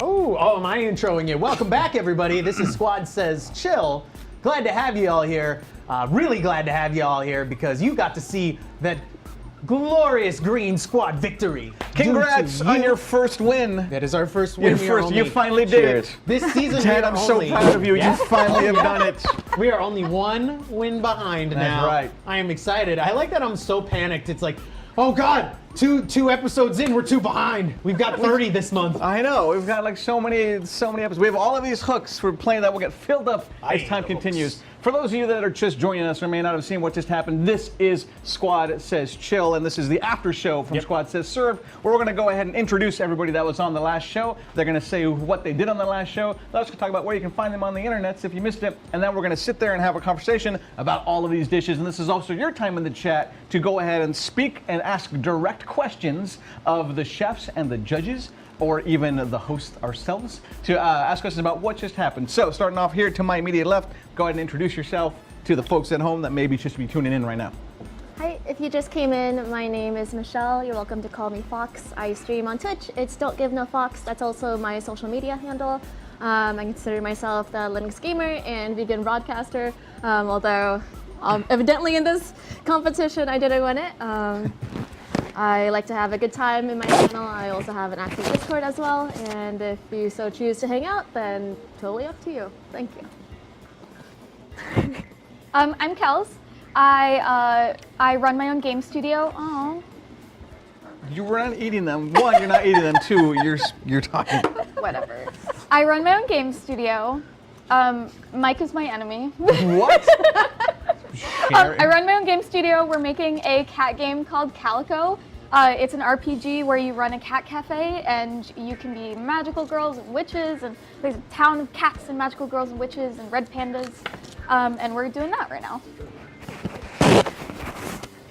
Oh, am I introing you? Welcome back, everybody. This is Squad Says Chill. Glad to have you all here. Really glad to have you all here because you got to see that glorious green squad victory. Congrats on your first win. That is our first win. You finally did it. This season, Ted, I'm so proud of you. Yeah. You finally have done it. We are only one win behind now. That's right. I am excited. I like that I'm so panicked. It's like, oh God, two episodes in, we're 2 behind. We've got 30 this month. I know. We've got like so many episodes. We have all of these hooks we're playing that will get filled up as time continues. For those of you that are just joining us or may not have seen what just happened, this is Squad Says Chill, and this is the after show from Squad Says Serve, where we're going to go ahead and introduce everybody that was on the last show. They're going to say what they did on the last show. Let's talk about where you can find them on the internet if you missed it, and then we're going to sit there and have a conversation about all of these dishes. And this is also your time in the chat to go ahead and speak and ask direct questions of the chefs and the judges, or even the host ourselves, to ask questions about what just happened. So, starting off here to my immediate left, go ahead and introduce yourself to the folks at home that maybe just be tuning in right now. Hi, if you just came in, my name is Michelle. You're welcome to call me Fox. I stream on Twitch. It's Don't Give No Fox. That's also my social media handle. I consider myself the Linux gamer and vegan broadcaster, although evidently in this competition I didn't win it. I like to have a good time in my channel. I also have an active Discord as well, and if you so choose to hang out, then totally up to you. Thank you. I'm Kels. I run my own game studio. Oh. You were not eating them. One, you're not eating them. Two, you're talking. Whatever. I run my own game studio. Mike is my enemy. What? I run my own game studio. We're making a cat game called Calico. It's an RPG where you run a cat cafe and you can be magical girls and witches, and there's a town of cats and magical girls and witches and red pandas, and we're doing that right now.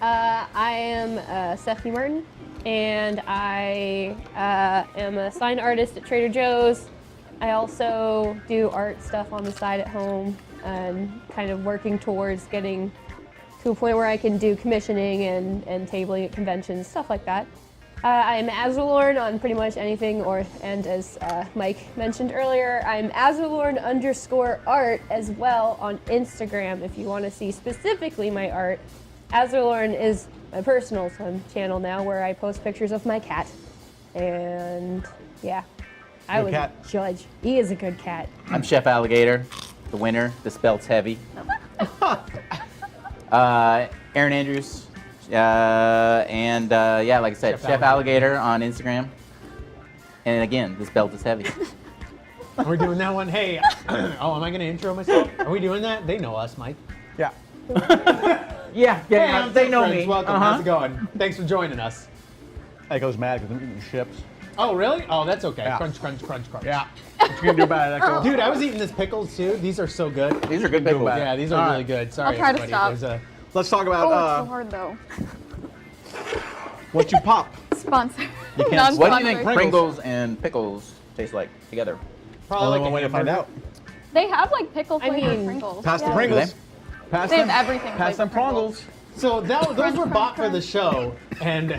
I am Stephanie Martin, and I am a sign artist at Trader Joe's. I also do art stuff on the side at home, and kind of working towards getting to a point where I can do commissioning and tabling at conventions, stuff like that. I'm Azulorn on pretty much anything, and as Mike mentioned earlier, I'm Azulorn_art as well on Instagram if you want to see specifically my art. Azulorn is my personal channel now where I post pictures of my cat. And yeah, I was a judge. He is a good cat. I'm Chef Alligator, the winner. This belt's heavy. Aaron Andrews, and yeah, like I said, Chef Alligator on Instagram. And again, this belt is heavy. Are we doing that one? Hey, oh, am I gonna intro myself? Are we doing that? They know us, Mike. Yeah. Yeah, Hey, they know me. Welcome. How's it going? Thanks for joining us. Echo's mad because I'm eating chips. Oh, really? Oh, that's okay. Yeah. Crunch, crunch, crunch, crunch. Yeah. What you gonna do about it, Echo? Dude, I was eating this pickles too. These are so good. These are good pickles. Yeah, these are really good. Sorry, I'll try to everybody. stop. Let's talk about Oh, it's so hard though. what you pop. Sponsor. What do you think Pringles and pickles taste like together? Probably Only like one way to find out. They have like pickle I flavored mean, Pringles. Pass the Yeah. Pringles. Pass They them. have everything Pass them flavored Pringles. Prongles. So those were bought for the show, and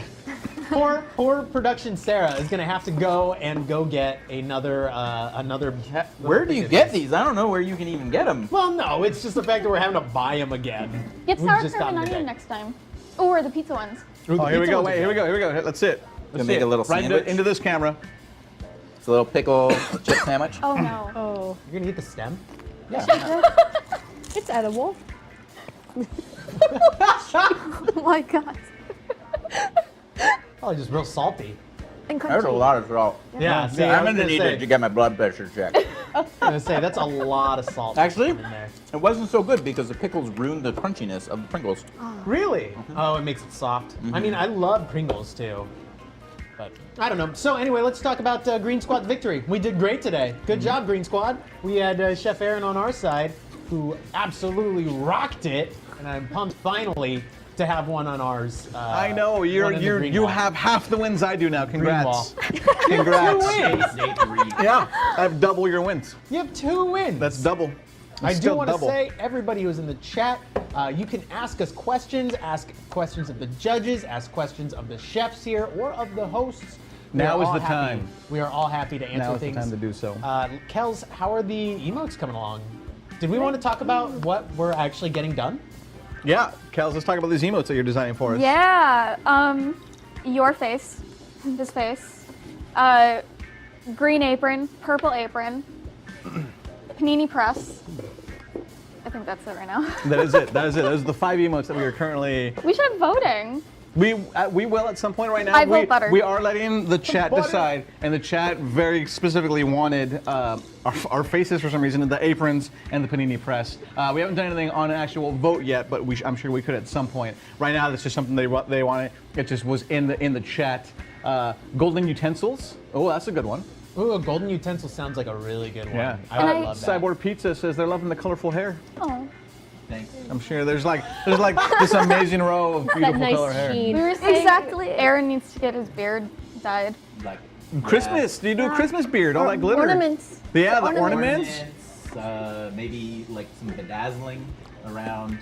poor production Sarah is gonna have to go get another. Where do you get these? I don't know where you can even get them. Well, no, it's just the fact that we're having to buy them again. Get We've sour just cream and gotten onion today. next time. Oh, or the pizza ones. Oh, here we go. Wait, here we go. Here we go. Let's sit. Gonna make a little right sandwich. into this camera. It's a little pickle chip sandwich. Oh no. Oh, You're gonna eat the stem? Yeah. it's edible. Oh my god. Probably just real salty. And I heard a crunchy. lot of salt. Yeah, see, I'm I in was the need gonna to get my blood pressure checked. say that's a lot of salt. Actually, in there. it wasn't so good because the pickles ruined the crunchiness of the Pringles. Really? Oh, it makes it soft. I mean, I love Pringles too. But I don't know. So anyway, let's talk about Green Squad's victory. We did great today. Good job, Green Squad. We had Chef Aaron on our side, who absolutely rocked it, and I'm pumped finally to have one on ours. I know one in the green you wall. have half the wins I do now. Green wall. Congrats. You Congrats. have 2 wins. Yeah, I have double your wins. You have 2 wins. That's double. I do still want to double. say, everybody who's in the chat, you can ask us questions, ask questions of the judges, ask questions of the chefs here, or of the hosts. Now We are is all the happy- time. We are all happy to answer Now is the things. time to do so. Kels, how are the emotes coming along? Did we want to talk about what we're actually getting done? Yeah, Kels, let's talk about these emotes that you're designing for us. Yeah. Your face, his face, green apron, purple apron, panini press. I think that's it right now. That is it. Those are the 5 emotes that we are currently. We should have voting. We will at some point right now. I vote butter. We are letting the chat Butter. decide, and the chat very specifically wanted our faces for some reason, and the aprons and the panini press. We haven't done anything on an actual vote yet, but I'm sure we could at some point. Right now, that's just something they wanted. It just was in the chat. Golden utensils. Oh, that's a good one. Ooh, a golden utensil sounds like a really good one. Yeah. I would love that. Cyborg Pizza says they're loving the colorful hair. Oh. Thanks. I'm sure there's like this amazing row of That beautiful nice color hair. sheen. We were saying Exactly. Aaron needs to get his beard dyed. Like Christmas. Do you do a Christmas beard? All that glitter. Ornaments. Yeah, the Ornaments. ornaments. Maybe like some bedazzling around.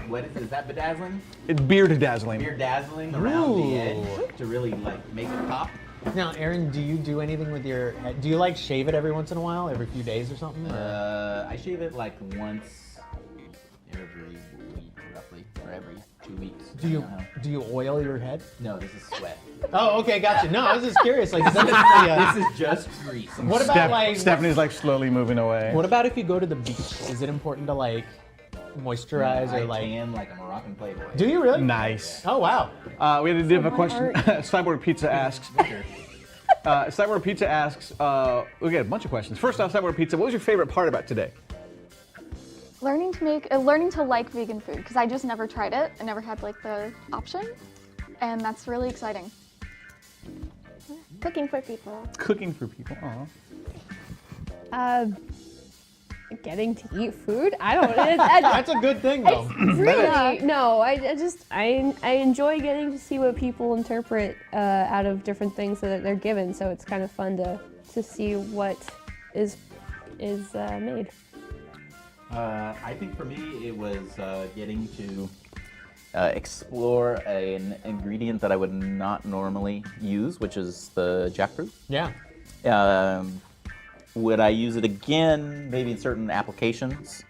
What is that bedazzling? It's beard dazzling. Beer dazzling around Ooh. the edge to really like make it pop. Now, Aaron, do you do anything with your head? Do you like shave it every once in a while, every few days or something? I shave it like once every week, roughly, or every 2 weeks. Do you oil your head? No, this is sweat. Oh, okay, gotcha. No, I was just curious. Like, is that This is just grease. what about like? Stephanie's like slowly moving away. What about if you go to the beach? Is it important to like moisturize I or like? tan like a Moroccan playboy. Do you really? Nice. Oh wow. We have a question. Cyborg Pizza asks. Cyborg Pizza asks. We got a bunch of questions. First off, Cyborg Pizza, what was your favorite part about today? Learning to like vegan food, because I just never tried it. I never had like the option, and that's really exciting. Cooking for people. Cooking for people. Aw. Getting to eat food? I don't. That's a good thing though. Really? No, I enjoy getting to see what people interpret out of different things that they're given. So it's kind of fun to see what is made. I think for me it was getting to explore an ingredient that I would not normally use, which is the jackfruit. Yeah. Would I use it again? Maybe in certain applications.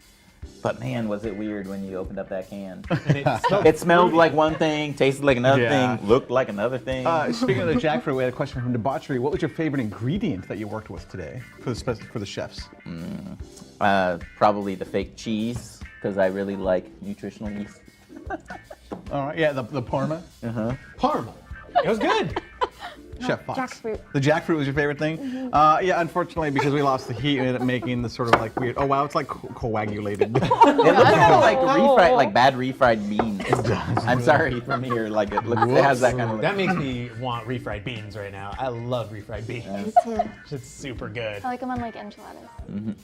But man, was it weird when you opened up that can. It smelled like one thing, tasted like another Yeah. thing, looked like another thing. Speaking of the jackfruit, we had a question from Debauchery. What was your favorite ingredient that you worked with today for the chefs? Probably the fake cheese, because I really like nutritional yeast. All right. Yeah, the Parma. Parma. It was good. Chef Fox. Jackfruit. The jackfruit was your favorite thing? Yeah, unfortunately, because we lost the heat, we ended up making the sort of like weird. Oh wow, it's like coagulated. It looks kind of like refried, like bad refried beans. I'm sorry from here, like it has that kind of. That makes me want refried beans right now. I love refried beans. It's super good. I like them on like enchiladas.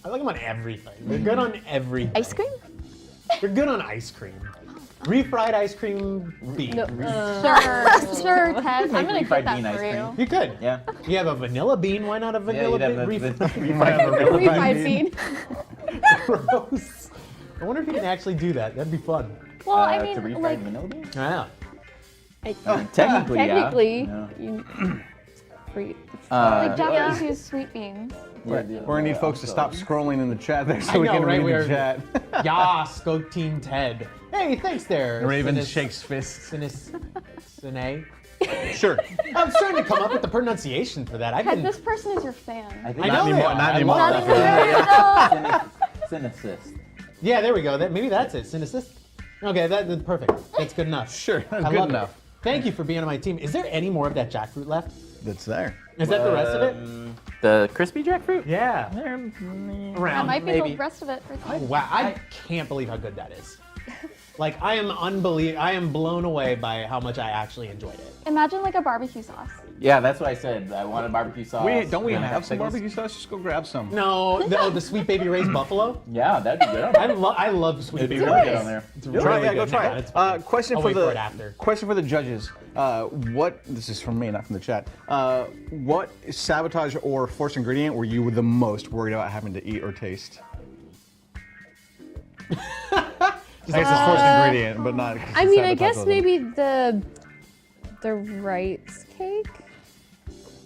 I like them on everything. They're good on everything. Ice cream? They're good on ice cream. Refried ice cream beans. Sure, Ted. I'm gonna refried get that bean for ice cream. you. You could. Yeah. You have a vanilla bean. Why not a vanilla you'd bean? have a Refried bean. Gross. I wonder if you can actually do that. That'd be fun. Well, I to mean, refried like, vanilla bean? Yeah. Technically, Technically, yeah. like Japanese use sweet beans. We're gonna need folks to stop scrolling in the chat there so I we know, can right? read the chat. Yas, go Team Ted. Hey, thanks there. Raven Sinis- shakes fists. Sine. Sure. I'm starting to come up with the pronunciation for that. I've Ted, been. this person is your fan. I Not know they anymore, are. not I anymore. love that. Cynicist. Yeah, there we go. Maybe that's it. Cynicist. Okay, that's perfect. That's good enough. Sure, that's I good love enough. It. Thank you for being on my team. Is there any more of that jackfruit left? That's there. Is that the rest of it? The crispy jackfruit? Yeah. That Around. might be maybe. the rest of it. Right there. Oh, wow, I can't believe how good that is. Like, I am blown away by how much I actually enjoyed it. Imagine like a barbecue sauce. Yeah, that's what I said. I wanted barbecue sauce. Don't we and have some pickles. barbecue sauce? Just go grab some. No, the Sweet Baby Ray's Buffalo. Yeah, that'd be good. I love Sweet It'd be Baby really Ray's. good on there. It's Try really it, yeah, go good. try Nah, it. it's fine. Question I'll for wait the for it after. question for the judges. This is from me, not from the chat. What sabotage or forced ingredient were you the most worried about having to eat or taste? I guess it's forced ingredient, but not. I mean, I sabotage guess wasn't. maybe the rice cake.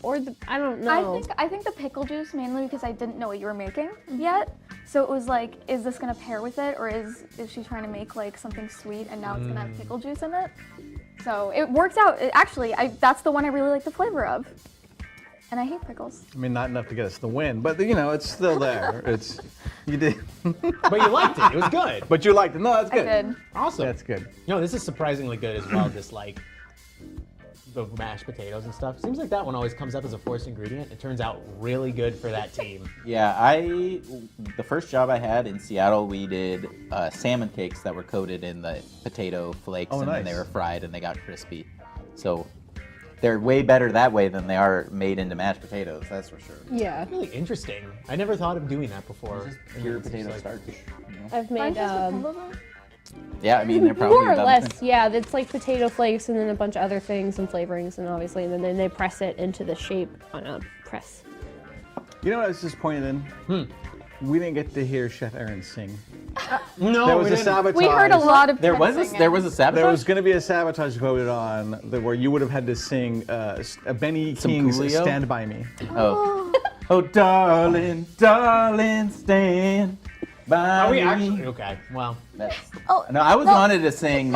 I don't know. I think the pickle juice mainly because I didn't know what you were making yet. So it was like, is this gonna pair with it, or is she trying to make like something sweet and now it's gonna have pickle juice in it? So it works out. Actually, that's the one I really like the flavor of. And I hate pickles. I mean, not enough to get us the win, but you know, it's still there. You did. But you liked it. It was good. But you liked it. No, that's good. I did. Awesome. That's good. No, this is surprisingly good as well. This like the mashed potatoes and stuff. Seems like that one always comes up as a forced ingredient. It turns out really good for that team. Yeah, the first job I had in Seattle, we did salmon cakes that were coated in the potato flakes, and then they were fried and they got crispy. So they're way better that way than they are made into mashed potatoes. That's for sure. Yeah. Really interesting. I never thought of doing that before. It's just pure potato starch. You know? I've made Yeah, I mean they're probably more or done. less. Yeah, it's like potato flakes and then a bunch of other things and flavorings, and obviously, and then they press it into the shape on a press. You know what I was disappointed in? We didn't get to hear Chef Aaron sing. No, There was a sabotage. We heard a lot of There was singing. there was a sabotage. There was going to be a sabotage voted on where you would have had to sing Benny King's Coolio? "Stand By Me." Oh, oh, darling, darling, stand by Are we me. actually okay? Well, That's, Oh, no, I was wanted to sing.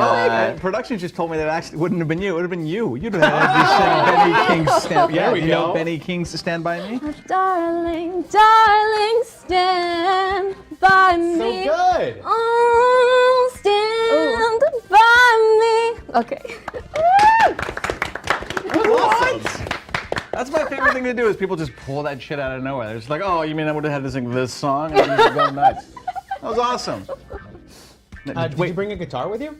Production just told me that it actually wouldn't have been you. It would have been you. You'd have had to sing Benny King's "Stand." There we you know go. Benny King's "Stand By Me." Darling, darling, stand by so me. good. Oh, stand by me. Okay. Awesome. That's my favorite thing to do is people just pull that shit out of nowhere. They're just like, oh, you mean I would have had to sing this song? And just go nuts. That was awesome. Did you bring a guitar with you?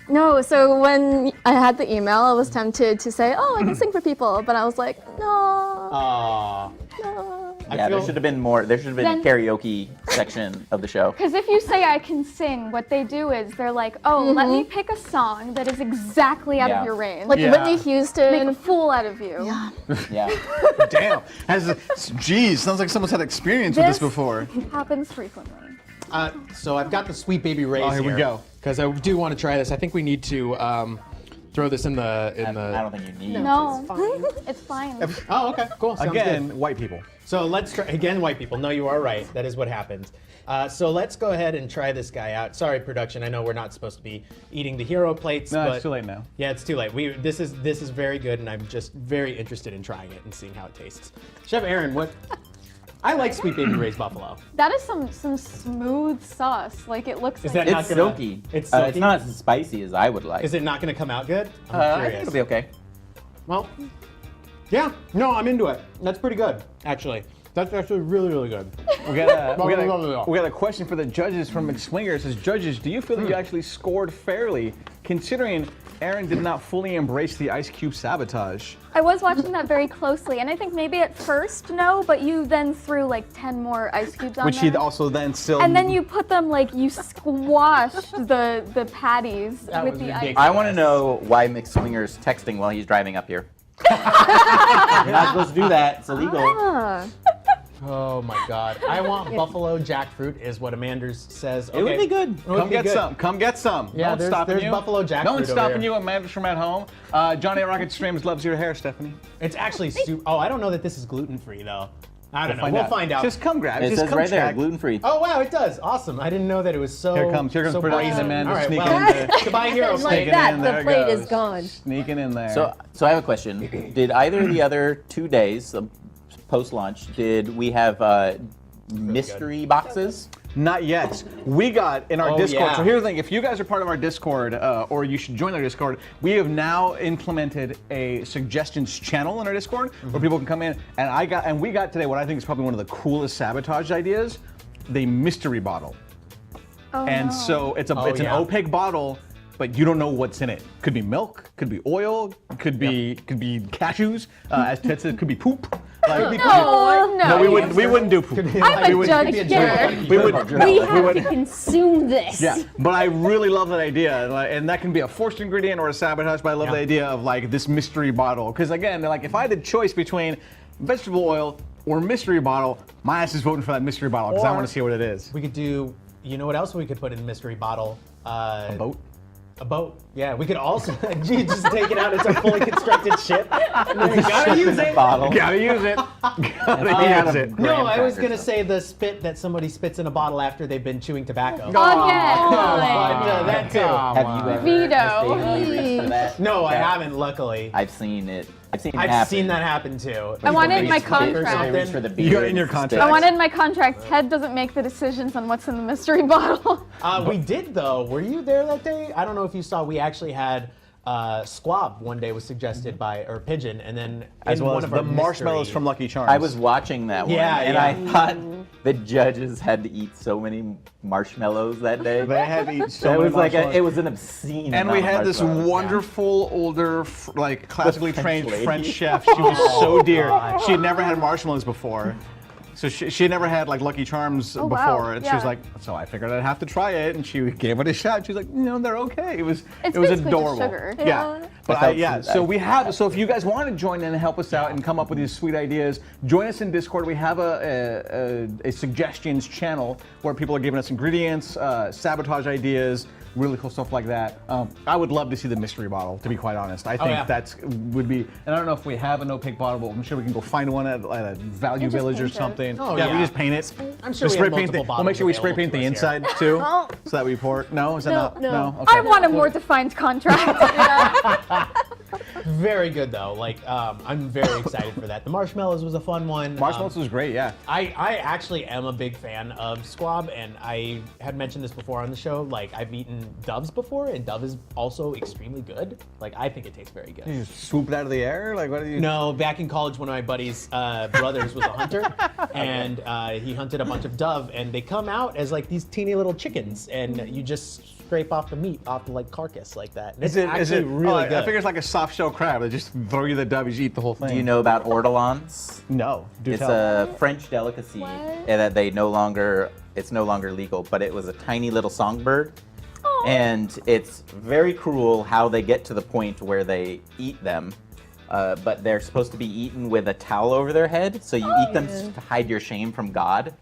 No, so when I had the email, I was tempted to say, oh, I can sing for people, but I was like, no, Aww. no. Yeah, there should have been more. There should have been a Then- karaoke section of the show. Because if you say I can sing, what they do is they're like, oh, let me pick a song that is exactly out Yeah. of your range. Like Yeah. Whitney make a Houston. fool out of you. Yeah. Yeah. Damn. Geez, sounds like someone's had experience with this before. Happens frequently. So I've got the Sweet Baby Ray's Oh, here we go. Because I do want to try this. I think we need to throw this in the I don't think you need. No, it's fine. Oh, okay, cool. Sounds Again, good. white people. So let's try again, white people. No, you are right. That is what happens. So let's go ahead and try this guy out. Sorry, production. I know we're not supposed to be eating the hero plates. No, but it's too late now. Yeah, it's too late. This is very good, and I'm just very interested in trying it and seeing how it tastes. Chef Aaron, what? I like Sweet Baby Ray's buffalo. That is some smooth sauce. Like it looks Is like that not It's gonna- silky. It's It's silky? not as spicy as I would like. Is it not going to come out good? I'm I curious. think it'll be okay. Well, yeah. No, I'm into it. That's pretty good, actually. That's actually really, really good. We got a question for the judges from McSwinger. It says, judges, do you feel that you actually scored fairly, considering Aaron did not fully embrace the Ice Cube sabotage? I was watching that very closely, and I think maybe at first no, but you then threw like 10 more ice cubes on Which there. he'd also then still... And then you put them like you squashed the patties That with was the ridiculous. I want to know why McSwinger's texting while he's driving up here. You're not supposed to do that. It's illegal. Ah. Oh my God. I want buffalo jackfruit is what Amanders says. It would be good. It would Come be get good. some. Come get some. Yeah, No one's there's- stopping there's you. buffalo jackfruit No one's over stopping here. you. Amanda from at home. Johnny Rocket Streams loves your hair, Stephanie. It's actually super. Oh, I don't know that this is gluten free though. I don't know. Find We'll out. find out. Just come grab it. It Just says come right there, check. gluten free. Oh wow, it does. Awesome. I didn't know that it was so. Here comes so production. brazen. Amanda All right, sneaking well, in there. goodbye, hero. Like Snake. that, in, the there it plate goes. is gone. Sneaking in there. So I have a question. Did either of the other 2 days, post launch, did we have mystery boxes? Not yet. We got in our Oh, Discord. yeah. So here's the thing: if you guys are part of our Discord, or you should join our Discord, we have now implemented a suggestions channel in our Discord where people can come in. And we got today what I think is probably one of the coolest sabotage ideas: the mystery bottle. And so it's an yeah. opaque bottle, but you don't know what's in it. Could be milk, could be oil, could be cashews. As Ted said, could be poop. Like, Oh no! no, we wouldn't do poop. I'm a judge Could be a here. joke. We would. We have to consume this. Yeah, but I really love that idea, and that can be a forced ingredient or a sabotage. But I love the idea of like this mystery bottle, because again, like if I had a choice between vegetable oil or mystery bottle, my ass is voting for that mystery bottle because I Or- want to see what it is. We could do. You know what else we could put in the mystery bottle? A boat. A boat. Yeah, we could also you just take it out. It's a fully constructed ship. You gotta use it. Bottle. Gotta use it. Gotta use it. No, I was gonna say the spit that somebody spits in a bottle after they've been chewing tobacco. Again. That too. Have you ever Veto. mistakenly reached for that? No, I haven't. Luckily, I've seen it. I've seen it I've happen. seen that happen too. I wanted People my spit or contract. They reach for the beer You got it in and your spit. contract. I wanted in my contract, Ted doesn't make the decisions on what's in the mystery bottle. We did though. Were you there that day? I don't know if you saw. We actually had squab one day was suggested by or pigeon, and then As in well one as of our the marshmallows mystery- from Lucky Charms. I was watching that one, Yeah, and yeah. I thought the judges had to eat so many marshmallows that day. They had to eat so It many was like marshmallows. it was an obscene. And we amount of had this marshmallows. wonderful older, like classically French trained lady. French chef. She was so dear. She had never had marshmallows before. So she had never had like Lucky Charms wow. before, and she was Yeah. like, so I figured I'd have to try it, and she gave it a shot. She's like, no, they're okay. It was It's it was basically just adorable. sugar. Yeah, Yeah. but Without yeah. food, So I- we have. So if you guys want to join in and help us out and come up with these sweet ideas, join us in Discord. We have a suggestions channel where people are giving us ingredients, sabotage ideas. Really cool stuff like that. I would love to see the mystery bottle, to be quite honest. I think yeah. that's would be, and I don't know if we have an opaque bottle, but I'm sure we can go find one at a Value And just Village or paint it. something. Oh, yeah, yeah. we just paint it. I'm sure Just we have spray paint multiple We'll make sure we spray bottles paint the available to us inside too, so that we pour it. No, is that not? no. Okay. I want a more defined contract. Very good though. Like I'm very excited for that. The marshmallows was a fun one. Marshmallows was great. Yeah. I actually am a big fan of squab, and I had mentioned this before on the show. Like I've eaten doves before, and dove is also extremely good. Like I think it tastes very good. You just swoop it out of the air. Like what do you? No, back in college, one of my buddies' brothers was a hunter, and he hunted a bunch of dove, and they come out as like these teeny little chickens, and you just scrape off the meat off the like carcass like that. And it's actually really I good. figure it's like a soft shell crab. They just throw you the dove, you eat the whole thing. Do you know about ortolans? No. Do It's tell. a French delicacy, and that they no longer it's no longer legal. But it was a tiny little songbird, and it's very cruel how they get to the point where they eat them. But they're supposed to be eaten with a towel over their head, so you eat them to hide your shame from God.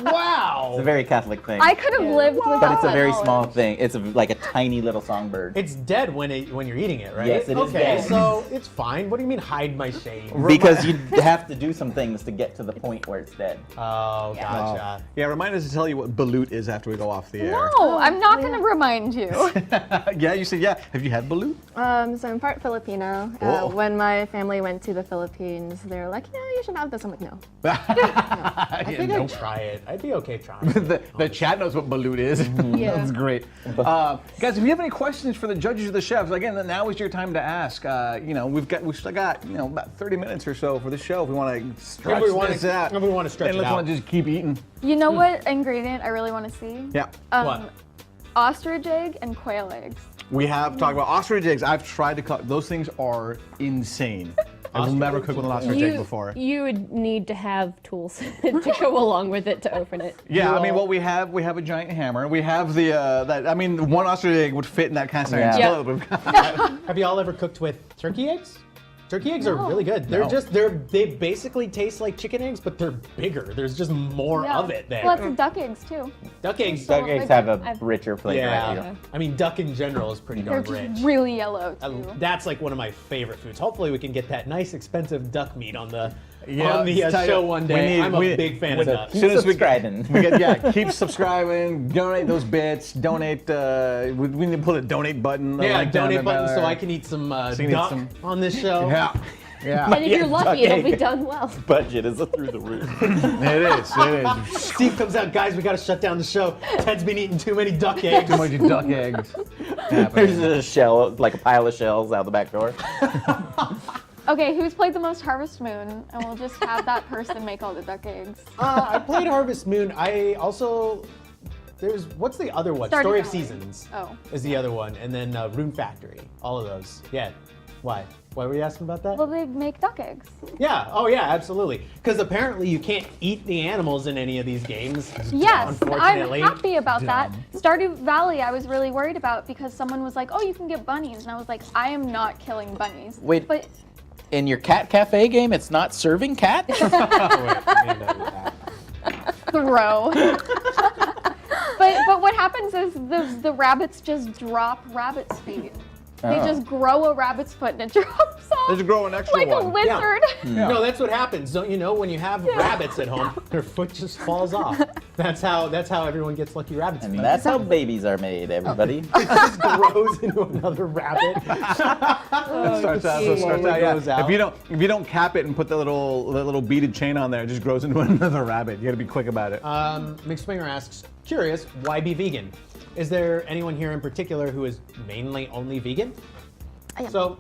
Wow. It's a very Catholic thing. I could have lived without but it's a that very knowledge. small thing. It's like a tiny little songbird. It's dead when you're eating it, right? Yes, it is okay, dead. so it's fine. What do you mean hide my shame? Because you have to do some things to get to the point where it's dead. Oh, gotcha. Yeah, remind us to tell you what balut is after we go off the air. No, I'm not going to remind you. Yeah, you said yeah. Have you had balut? So I'm part Filipino. Whoa. When my family went to the Philippines, they were like, yeah, you should have this. I'm like, no. I think I'd try it. I'd be okay trying it. the chat knows what balut is. Yeah. That's great. Guys, if you have any questions for the judges or the chefs, again, now is your time to ask. We've still got about 30 minutes or so for the show. If we want to stretch this out, if we wanna stretch and it let's out. want to just keep eating. You know what ingredient I really want to see? Yeah. What? Ostrich egg and quail eggs. We have talked about ostrich eggs. I've tried to cook. Those things are insane. I will never cook with an ostrich egg before. You would need to have tools to go along with it to open it. Yeah, I mean, what we have a giant hammer. We have the one ostrich egg would fit in that cast iron Yeah. skillet. We've got- Have you all ever cooked with turkey eggs? Turkey eggs are really good. They basically taste like chicken eggs, but they're bigger. There's just more of it there. Well, that's duck eggs too. Duck eggs, Duck eggs have a richer flavor. I yeah. feel. I mean, duck in general is pretty They're darn just rich. really yellow too. That's like one of my favorite foods. Hopefully, we can get that nice, expensive duck meat on the Yeah, tell you, show one we day. need- I'm a we- big fan of So duck. keep soon as we- subscribing. keep subscribing, donate those bits, donate. We need to put a donate button. Yeah, like down donate there. button so I can eat some you can eat duck some- on this show. Yeah, yeah. And if you're lucky, duck it'll be egg. done well. Budget is through the roof. It is. Steve comes out, guys. We got to shut down the show. Ted's been eating too many duck eggs. Too much duck eggs. There's a shell, like a pile of shells out the back door. Okay, who's played the most Harvest Moon? And we'll just have that person make all the duck eggs. I played Harvest Moon. I also what's the other one? Stardew Story of Valley. Seasons. Oh. Is the other one, and then Rune Factory. All of those. Yeah. Why? Why were you asking about that? Well, they make duck eggs. Yeah. Oh, yeah. Absolutely. Because apparently you can't eat the animals in any of these games. Yes, I'm Unfortunately. happy about that. Stardew Valley, I was really worried about because someone was like, "Oh, you can get bunnies," and I was like, "I am not killing bunnies." Wait. but In your cat cafe game, it's not serving cats? throw. But But what happens is the rabbits just drop rabbit's feet. They just grow a rabbit's foot and it drops off. They just grow an extra like one. a lizard. No, that's what happens. Don't you know when you have rabbits at home, their foot just falls off. That's how everyone gets lucky rabbits. And that's how babies are made, everybody. It just grows into another rabbit. Starts out, yeah. If you don't cap it and put the little beaded chain on there, it just grows into another rabbit. You got to be quick about it. McSwinger asks, curious, why be vegan? Is there anyone here in particular who is mainly only vegan? So,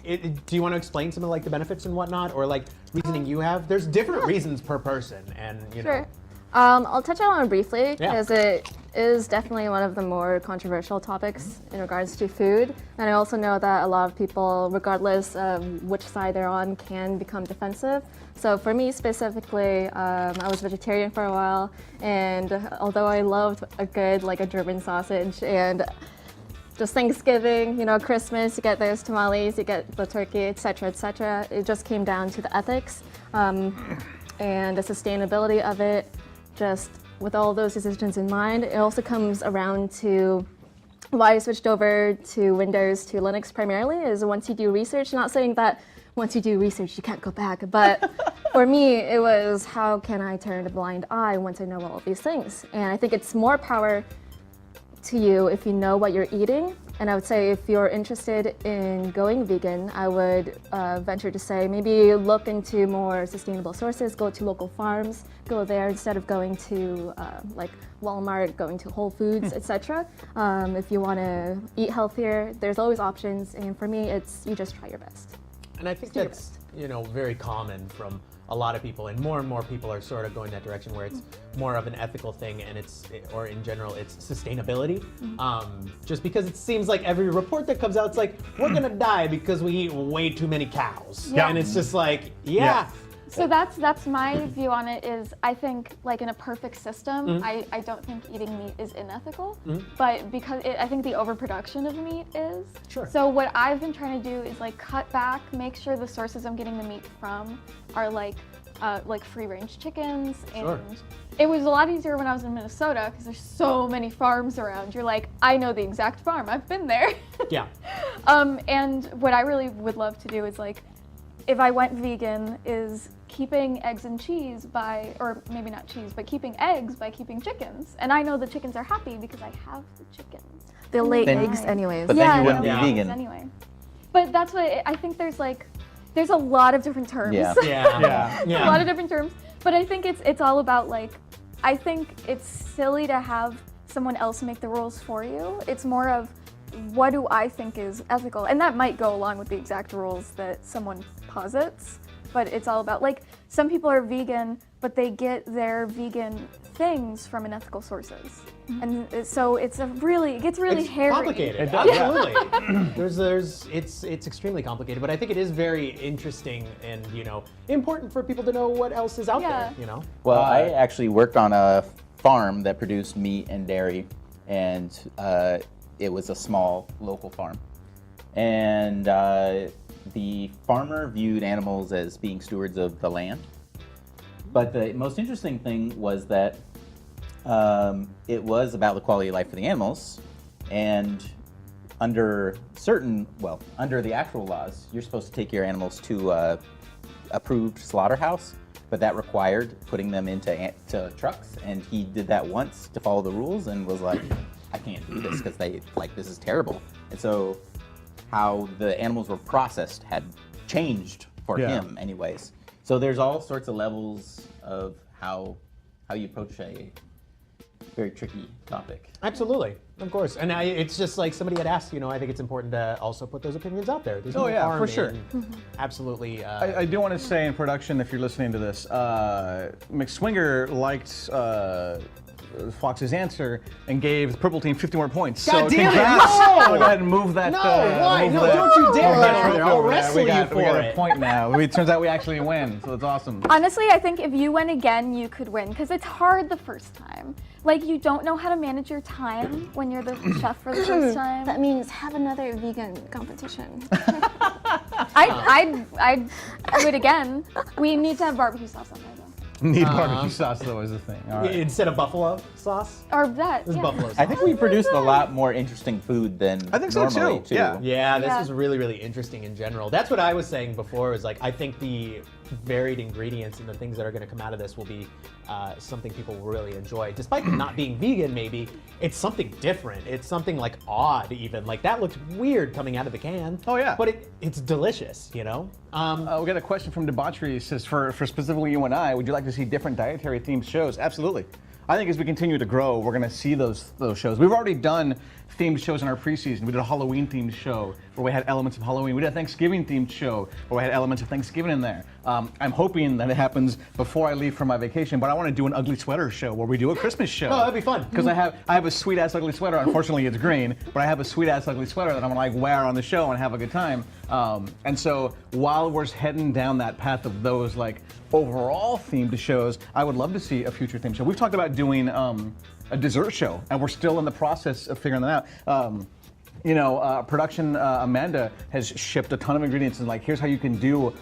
do you want to explain some of like the benefits and whatnot, or like reasoning you have? There's different reasons per person, and you know. Sure. I'll touch on it briefly because it is definitely one of the more controversial topics in regards to food. And I also know that a lot of people, regardless of which side they're on, can become defensive. So for me specifically, I was vegetarian for a while, and although I loved a good like a German sausage and just Thanksgiving, you know, Christmas, you get those tamales, you get the turkey, etc., etc. It just came down to the ethics and the sustainability of it. Just with all those decisions in mind, it also comes around to why I switched over to Windows to Linux primarily. Is once you do research, not saying that once you do research you can't go back, but for me it was how can I turn a blind eye once I know all of these things. And I think it's more power to you if you know what you're eating. And I would say if you're interested in going vegan, I would venture to say maybe look into more sustainable sources, go to local farms, go there instead of going to like Walmart, going to Whole Foods, etc. If you want to eat healthier, there's always options. And for me, it's you just try your best. And I think that's, you know, very common from a lot of people, and more people are sort of going that direction where it's more of an ethical thing, and or in general, it's sustainability. Just because it seems like every report that comes out, it's like, we're gonna die because we eat way too many cows. Yeah. And it's just like, So that's my view on it. Is I think like in a perfect system, I don't think eating meat is unethical, but because I think the overproduction of meat is. Sure. So what I've been trying to do is like cut back, make sure the sources I'm getting the meat from are like free-range chickens, and it was a lot easier when I was in Minnesota because there's so many farms around. You're like, I know the exact farm, I've been there. Yeah. And what I really would love to do is like, if I went vegan, is keeping eggs and cheese or maybe not cheese, but keeping eggs by keeping chickens. And I know the chickens are happy because I have the chickens. They'll lay eggs anyways. But then you wouldn't be vegan. Anyway. But that's what I think. There's a lot of different terms. Yeah. A lot of different terms. But I think it's all about like, I think it's silly to have someone else make the rules for you. It's more of, what do I think is ethical? And that might go along with the exact rules that someone posits, but it's all about, like, some people are vegan, but they get their vegan things from unethical sources. And so it gets really hairy. Complicated. Absolutely. It's extremely complicated, but I think it is very interesting and, you know, important for people to know what else is out there, you know? Well, I actually worked on a farm that produced meat and dairy, and it was a small local farm. And the farmer viewed animals as being stewards of the land. But the most interesting thing was that it was about the quality of life for the animals. And under the actual laws, you're supposed to take your animals to a approved slaughterhouse, but that required putting them into trucks. And he did that once to follow the rules and was like, I can't do this because this is terrible. And so how the animals were processed had changed for him anyways. So there's all sorts of levels of how you approach a very tricky topic. Absolutely, of course. And it's just like somebody had asked, you know, I think it's important to also put those opinions out there. There's no harm for sure. Absolutely. I do want to say in production, if you're listening to this, McSwinger liked Fox's answer and gave the purple team 50 more points. God so damn congrats. it! No! Go ahead and move that. Why? Move No, that. don't you dare! I'll wrestle we got you for a it. point now. It turns out we actually win, so it's awesome. Honestly, I think if you went again, you could win, because it's hard the first time. Like, you don't know how to manage your time when you're the chef for the first time. That means have another vegan competition. I'd do it again. We need to have barbecue sauce on there, though. Need barbecue sauce though is the thing. All right. Instead of buffalo sauce? Or that. This is Yeah. buffalo sauce. I think we produced a lot more interesting food than I think so, normally, too. Yeah. Yeah, this Yeah. is really, really interesting in general. That's what I was saying before, is like, I think the varied ingredients and the things that are going to come out of this will be something people will really enjoy. Despite them not being vegan, maybe, it's something different. It's something like odd, even. Like, that looked weird coming out of the can. Oh, yeah. But it's delicious, you know? We got a question from Debauchery. It says, for specifically you and I, would you like to see different dietary themed shows? Absolutely. I think as we continue to grow, we're going to see those shows. We've already done themed shows in our preseason. We did a Halloween themed show where we had elements of Halloween. We did a Thanksgiving themed show where we had elements of Thanksgiving in there. I'm hoping that it happens before I leave for my vacation, but I want to do an ugly sweater show where we do a Christmas show. Oh, that'd be fun. Because I have a sweet ass ugly sweater. Unfortunately, it's green, but I have a sweet ass ugly sweater that I'm gonna like wear on the show and have a good time. And so while we're heading down that path of those like overall themed shows, I would love to see a future themed show. We've talked about doing a dessert show, and we're still in the process of figuring that out. Production Amanda has shipped a ton of ingredients and like, here's how you can do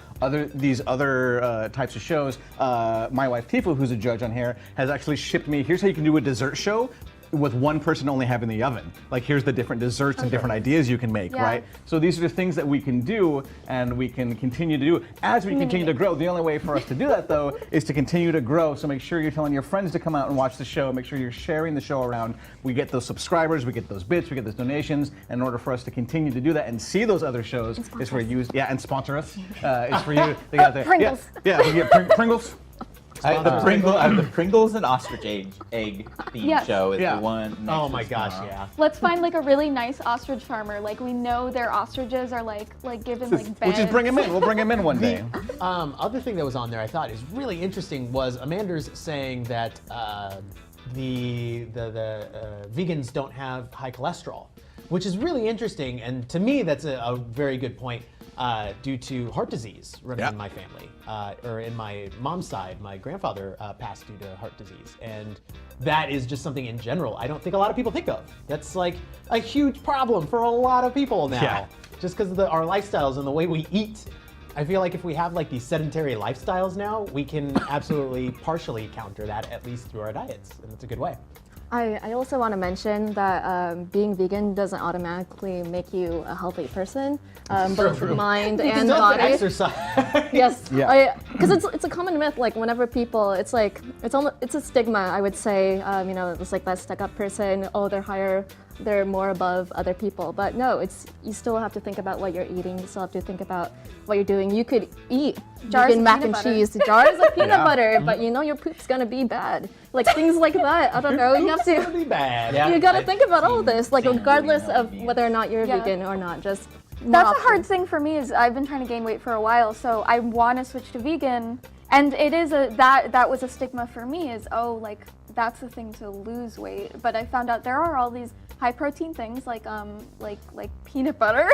these other types of shows. My wife Tifa, who's a judge on here, has actually shipped me, here's how you can do a dessert show with one person only having the oven. Like, here's the different desserts and different ideas you can make, Yeah. right? So these are the things that we can do and we can continue to do as we continue to grow. The only way for us to do that, though, is to continue to grow. So make sure you're telling your friends to come out and watch the show. Make sure you're sharing the show around. We get those subscribers, we get those bits, we get those donations. And in order for us to continue to do that and see those other shows, is for you, and sponsor us. It's for you. They got Pringles. Yeah, we get Pringles. I have the Pringles and ostrich egg theme Yes. show is Yeah. the one. Next Oh my to gosh, tomorrow. yeah. Let's find like a really nice ostrich farmer. Like we know their ostriches are like given like beds. We'll just bring him in. We'll bring him in one day. Other thing that was on there I thought is really interesting was Amanda's saying that the vegans don't have high cholesterol, which is really interesting, and to me that's a very good point. Due to heart disease running in my family, or in my mom's side, my grandfather passed due to heart disease, and that is just something in general I don't think a lot of people think of. That's like a huge problem for a lot of people now, Yeah. just because of our lifestyles and the way we eat. I feel like if we have like these sedentary lifestyles now, we can absolutely partially counter that, at least through our diets, and it's a good way. I also want to mention that being vegan doesn't automatically make you a healthy person, both mind and Stuff body. to exercise. Yes, Yeah. because it's a common myth. Like whenever people, it's a stigma. I would say, it's like that stuck-up person. Oh, they're more above other people. But no, you still have to think about what you're eating. You still have to think about what you're doing. You could eat Jars vegan of mac peanut and butter. cheese, jars of peanut butter, but your poop's gonna be bad. Like things like that. I don't know. You have It's to. gonna be bad. Yeah. You gotta I've think about all seen- this, like seen regardless vegan of whether or not you're Yeah. vegan or not. Just That's a hard thing for me. Is I've been trying to gain weight for a while, so I want to switch to vegan, and it is that was a stigma for me. Is that's the thing to lose weight, but I found out there are all these high protein things like peanut butter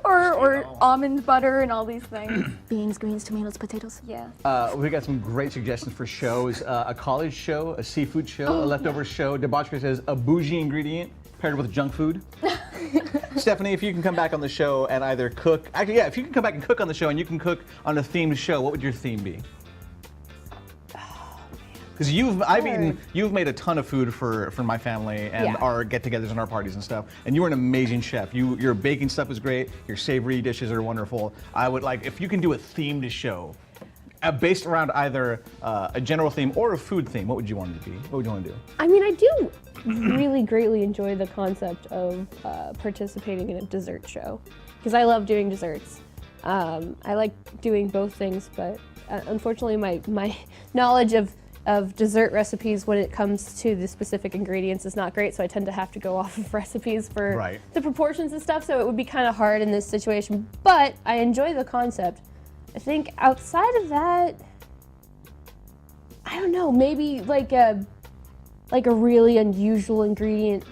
or almond butter and all these things. beans, greens, tomatoes, potatoes. Yeah. We got some great suggestions for shows. A college show, a seafood show, a leftover show. Debauchery says a bougie ingredient paired with junk food. Stephanie, if you can come back on the show and either cook, actually, yeah, if you can come back and cook on the show and you can cook on a themed show, what would your theme be? Because you've made a ton of food for my family and Yeah. our get-togethers and our parties and stuff, and you are an amazing chef. Your baking stuff is great. Your savory dishes are wonderful. I would like if you can do a themed show, based around either a general theme or a food theme. What would you want it to be? What would you want to do? I mean, I do really greatly enjoy the concept of participating in a dessert show because I love doing desserts. I like doing both things, but unfortunately, my knowledge of dessert recipes when it comes to the specific ingredients is not great, so I tend to have to go off of recipes for Right. the proportions and stuff, so it would be kind of hard in this situation, but I enjoy the concept. I think outside of that, I don't know, maybe like a really unusual ingredient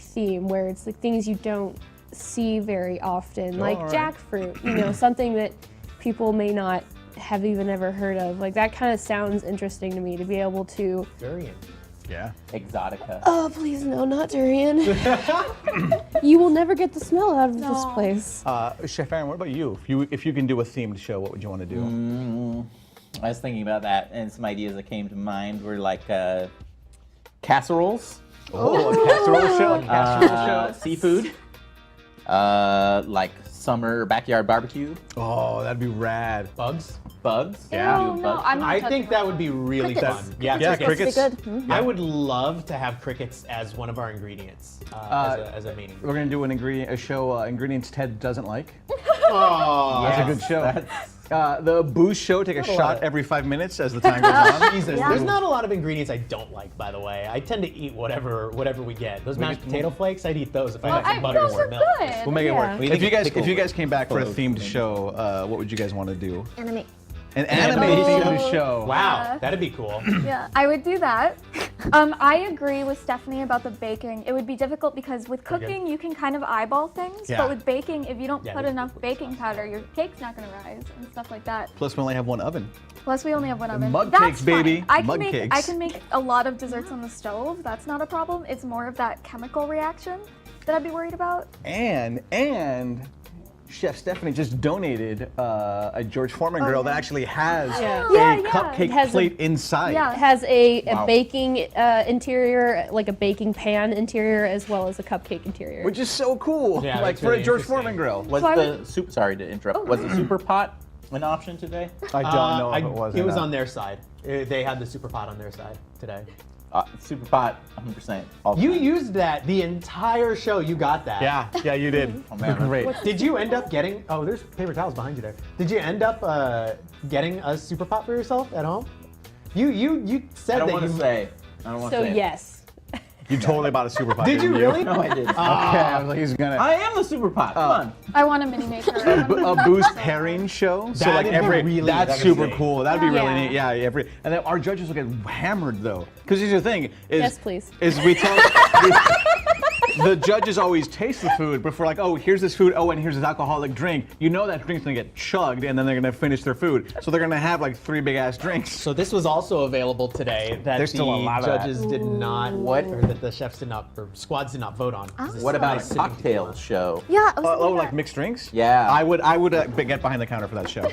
theme where it's like things you don't see very often, like alright. jackfruit, something that people may not have even ever heard of. Like that kind of sounds interesting to me to be able to. Durian. Yeah. Exotica. Oh, please no, not durian. You will never get the smell out of this No. place. Chef Aaron, what about you? If you can do a themed show, what would you want to do? I was thinking about that, and some ideas that came to mind were like casseroles. Oh, a casserole show. A casserole show. Seafood. Like summer backyard barbecue. Oh, that'd be rad. Bugs? Bugs. Yeah. No, no, I'm not I touching think that would be really Crickets. fun. Yeah, crickets. Good. Mhm. I would love to have crickets as one of our ingredients as a main We're gonna do a show, ingredients Ted doesn't like. Oh, That's a good show. The booze show, take a shot every 5 minutes as the time goes on. Jesus, Yeah. there's not a lot of ingredients I don't like, by the way. I tend to eat whatever we get. Those mashed potato flakes, I'd eat those if I had some butter those or are milk. good. We'll make it work. We If need you pickle guys came back for a clothes, themed maybe. show, what would you guys want to do? Anime. An anime themed show. Wow, that'd be cool. Yeah, I would do that. I agree with Stephanie about the baking. It would be difficult because with cooking, you can kind of eyeball things, Yeah. but with baking, if you don't Yeah, put it is enough baking powder, your cake's not going to rise and stuff like that. Plus, we only have one oven. Plus, we only have one oven. Mug That's cakes, baby. fine. I Mug can cakes. I can make a lot of desserts on the stove. That's not a problem. It's more of that chemical reaction that I'd be worried about. And Chef Stephanie just donated a George Foreman grill that actually has Yeah. a Yeah, yeah. cupcake It has a- plate inside. Yeah. It has a Wow. baking interior, like a baking pan interior, as well as a cupcake interior. Which is so cool. Yeah, like that's for really a George interesting. Foreman grill. Was So I the super? Sorry to interrupt. Was the super pot an option today? I don't know if it was. It or was not. on their side. They had the super pot on their side today. Super pot, 100%. All the You time. used that the entire show. You got that. Yeah, you did. Oh, man. Great. Did you end up getting? Oh, there's paper towels behind you there. Did you end up getting a super pot for yourself at home? You said I don't that want you. to say. I don't want to So say. yes. You totally bought a super pot. Did you didn't really? No, I didn't. Okay, I was like, he's gonna. I am the super pot. Come on. I want a mini maker. A booze pairing show. So like That'd be really that's interesting. super cool. That'd be really Yeah. neat. Yeah, and then our judges will get hammered though, because here's the thing: is Yes, please. is we tell the judges always taste the food, but if we're like, oh, here's this food, oh, and here's this alcoholic drink, you know that drink's gonna get chugged, and then they're gonna finish their food, so they're gonna have like 3 big ass drinks. So this was also available today that There's the still a lot of that. judges did not, or that the chefs did not, or squads did not vote on. What about a cocktail show? Yeah, I was thinking Like that. mixed drinks? Yeah. I would get behind the counter for that show.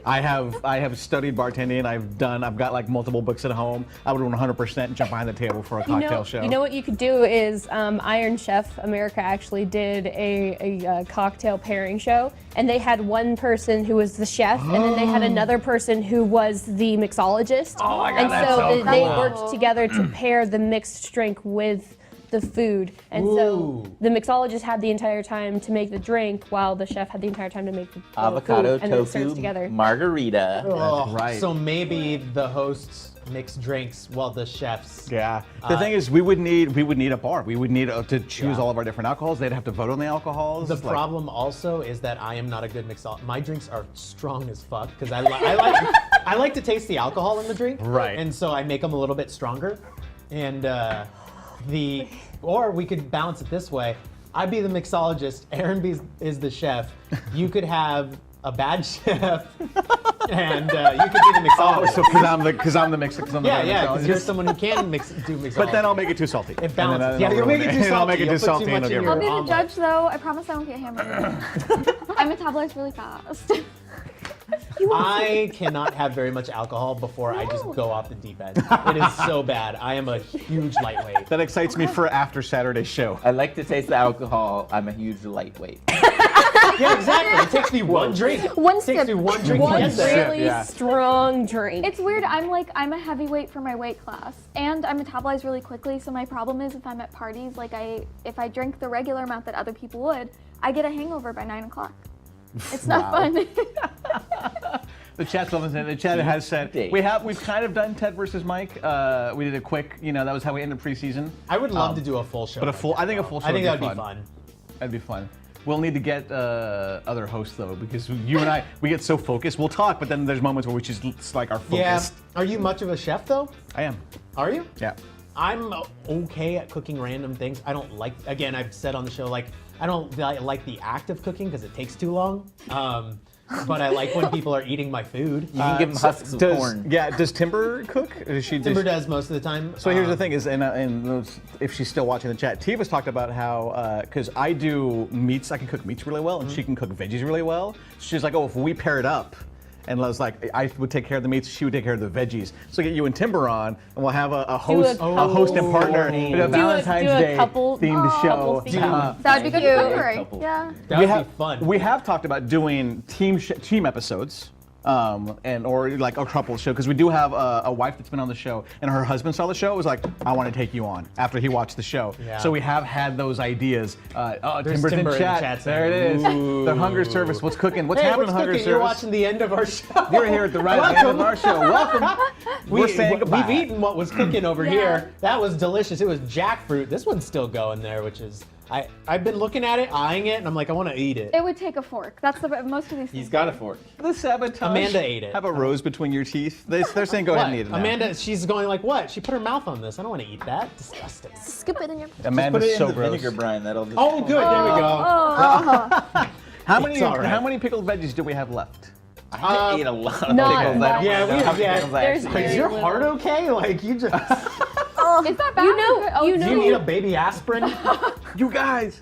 I have studied bartending. I've got like multiple books at home. I would 100% jump behind the table for a cocktail show. You know what you could do is Iron Chef America actually did a cocktail pairing show, and they had one person who was the chef, and then they had another person who was the mixologist. Oh my God, and that's so so they cool. worked together to pair the mixed drink with the food, and Ooh. so the mixologist had the entire time to make the drink, while the chef had the entire time to make the Avocado food, and then it serves tofu together. margarita. Oh, right. So maybe the hosts mix drinks while the chefs. Yeah. The thing is, we would need a bar. We would need to choose all of our different alcohols. They'd have to vote on the alcohols. The Like- problem also is that I am not a good mixologist. My drinks are strong as fuck because I like to taste the alcohol in the drink. Right. And so I make them a little bit stronger. And or we could balance it this way. I'd be the mixologist. Aaron is the chef. You could have a bad chef, and you could be the Oh, mixologist. so because I'm the mixer. yeah, because you're someone who can do mixology. But then I'll make it too salty. It balances. And then Yeah, I'll you'll make ruin it too And I'll make salty. it You'll too put salty too and much I'll in get your I'll rid be of the it. judge though. I promise I won't get hammered. I metabolize really fast. I cannot have very much alcohol before I just go off the deep end. It is so bad. I am a huge lightweight. That excites me for after Saturday's show. I like to taste the alcohol. I'm a huge lightweight. Yeah, exactly. It takes me one drink. One It takes sip. me one drink to One get there. really yeah. strong drink. It's weird. I'm a heavyweight for my weight class, and I metabolize really quickly. So my problem is if I'm at parties, if I drink the regular amount that other people would, I get a hangover by 9 o'clock. It's not fun. The chat's loving it. The chat has said we've kind of done Ted versus Mike. We did a quick, that was how we ended preseason. I would love to do a full show. But I think a full show. I think would that be would be fun. fun. That'd be fun. We'll need to get other hosts though, because you and I, we get so focused. We'll talk, but then there's moments where we just like are Yeah. focused. Are you much of a chef though? I am. Are you? Yeah. I'm okay at cooking random things. I don't like, again, I've said on the show, I don't like the act of cooking because it takes too long. But I like when people are eating my food. You can give them husks of corn. Yeah. Does Timber cook? Timber does most of the time. So here's the thing: is if she's still watching the chat, Tiva's talked about how because I do meats, I can cook meats really well, and she can cook veggies really well. She's like, oh, if we pair it up, And I was like, I would take care of the meats, she would take care of the veggies. So get you and Timber on, and we'll have a host and partner in a Valentine's Day themed show. That'd be good for Couple. Yeah. That would be fun. We have talked about doing team episodes. Or like a couple show, because we do have a wife that's been on the show, and her husband saw the show. Was like, I want to take you on after he watched the show. Yeah. So we have had those ideas. Timber's Timber in chat. There it is. The Hunger Service. What's cooking? What's happening, what's Hunger cooking? Service? You're watching the end of our show. You're here at the right end of our show. Welcome. We're saying goodbye. We've eaten what was cooking over here. That was delicious. It was jackfruit. This one's still going there, which is I've been looking at it, eyeing it, and I'm like, I want to eat it. It would take a fork. That's most of these things. He's got a fork. The sabotage. Amanda ate it. Have a rose between your teeth. They're saying go ahead and eat it now. Amanda, she's going like, what? She put her mouth on this. I don't want to eat that. Disgusting. Scoop it in your. Amanda's Put it so in the gross. vinegar brine. That'll just. Oh, good. There we go. It's all right. How many pickled veggies do we have left? I ate a lot of Not pickles. much. Yeah, we have. There's Is your heart okay? Like you just. Is that bad? You know- you Do know- you need a baby aspirin? You guys.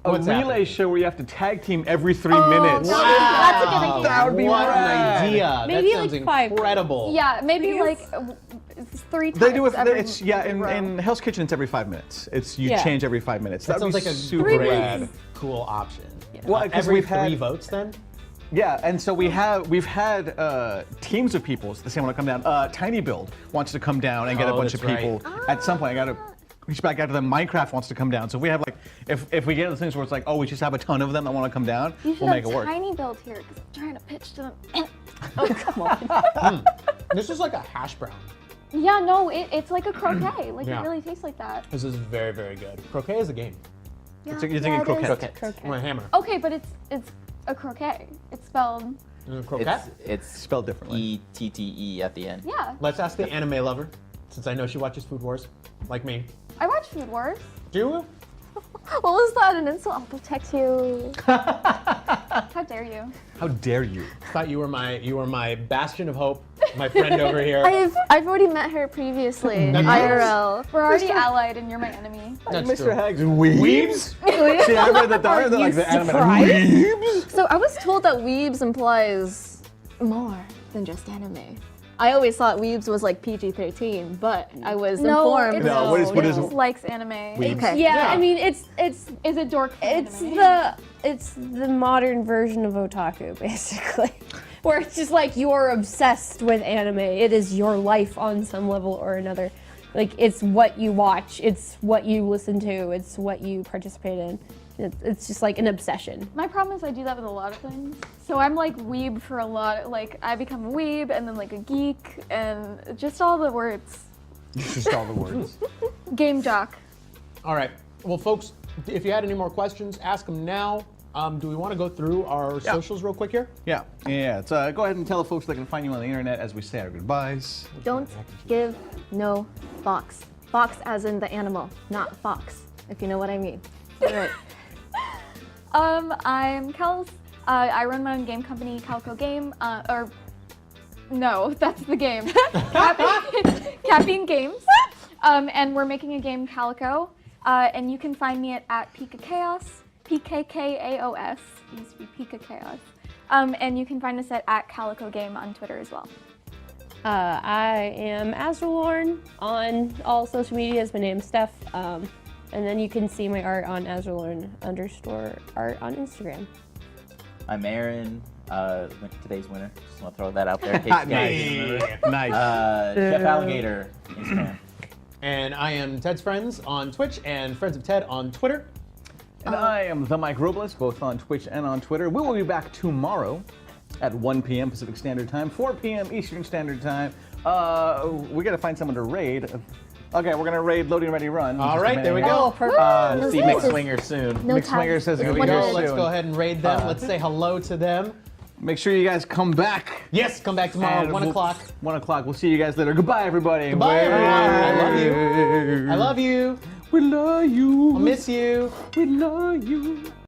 What's a relay happening? show where you have to tag team every 3 minutes. That's a good idea. That would be what rad. an idea. Maybe that sounds like 5. incredible. Yeah, maybe Because- like it's 3 times. They do it. every It's in Hell's Kitchen. It's every 5 minutes. You Yeah. change every 5 minutes. That That'd sounds be like a super great, rad. cool option. Well, 'cause every we've had- 3 votes then? Yeah, and so we've had teams of people that say want to come down. Tiny Build wants to come down and get a Oh, bunch of that's people. At some point, I got to reach back out to them. Minecraft wants to come down. So if we have like, if we get into things where it's like, oh, we just have a ton of them that want to come down, You should we'll make have it work. Tiny Build here because I'm trying to pitch to them. Oh, come on. This is like a hash brown. Yeah, no, it's like a croquet. Like Yeah. it really tastes like that. This is very, very good. Croquet is a game. You're thinking croquette. I want a hammer. Okay, but it's a croquet. It's spelled Croquette? It's Spelled differently. ETTE at the end. yeah. Let's ask the anime lover, since I know she watches Food Wars, like me. I watch Food Wars. Do you? What was that? An insult? I'll protect you. How dare you? How dare you? Thought you were my bastion of hope, my friend over here. I've already met her previously. That's IRL. We're already allied, and you're my enemy. That's Mr. true. Hags, weebs? See, I read that they're like the anime. Weebs? So I was told that weebs implies more than just anime. I always thought weebs was like PG-13, but I was informed. No, what is It likes anime. Okay. Yeah, I mean it's Is it dork? it's the modern version of otaku basically, where it's just like you're obsessed with anime. It is your life on some level or another. Like it's what you watch, it's what you listen to, it's what you participate in. It's just like an obsession. My problem is I do that with a lot of things. So I'm like weeb for a lot. Like I become a weeb and then like a geek and just all the words. Just all the words. Game jock. All right. Well, folks, if you had any more questions, ask them now. Do we want to go through our socials real quick here? Yeah. So go ahead and tell the folks they can find you on the internet as we say our goodbyes. Don't give no fox. Fox as in the animal, not fox, if you know what I mean. All right. I'm Kels. I run my own game company, Calico Game. No, that's the game. Caffeine Games. And we're making a game, Calico. And you can find me at Pika Chaos, PKKAOS. It used to be Pika Chaos. And you can find us at Calico Game on Twitter as well. I am Azralorn on all social medias. My name's Steph. And then you can see my art on Azralorn_art on Instagram. I'm Aaron, today's winner. Just want to throw that out there in case you guys didn't remember. Nice. Chef Alligator, Instagram. And I am Ted's Friends on Twitch and Friends of Ted on Twitter. And I am the Mike Robles, both on Twitch and on Twitter. We will be back tomorrow at 1 p.m. Pacific Standard Time, 4 p.m. Eastern Standard Time. We got to find someone to raid. Okay, we're gonna raid Loading Ready Run. All right, there we go. Oh, perfect. See Mixed Swinger soon. No Mixed time. Swinger says Here we we go. go Let's soon. go ahead and raid them. Let's say hello to them. Make sure you guys come back. Yes, come back tomorrow, And 1 o'clock. 1 o'clock. We'll see you guys later. Goodbye, everybody. Goodbye, everyone. I love you. I love you. We love you. I miss you. We love you.